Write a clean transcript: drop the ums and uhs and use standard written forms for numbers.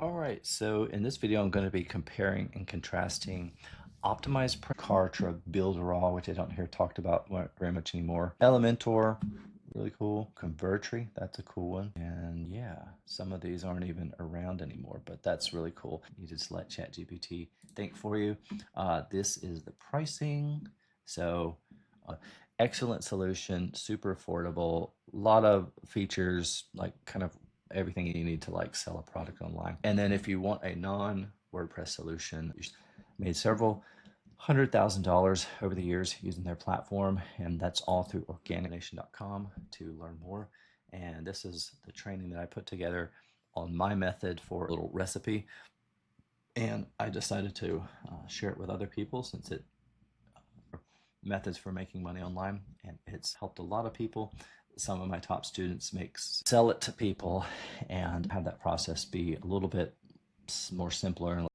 All right, so in this video, I'm going to be comparing and contrasting OptimizePress, car truck build raw, which I don't hear talked about very much anymore. Elementor, really cool. Convertry, that's a cool one. And yeah, some of these aren't even around anymore, but that's really cool. You just let ChatGPT think for you. This is the pricing. So excellent solution, super affordable, a lot of features, like kind of everything you need to like sell a product online. And then if you want a non-WordPress solution, made several $100,000 over the years using their platform, and that's all through organicnation.com to learn more. And this is the training that I put together on my method for a little recipe, and I decided to share it with other people since it methods for making money online, and it's helped a lot of people. Some of my top students sell it to people and have that process be a little bit more simpler and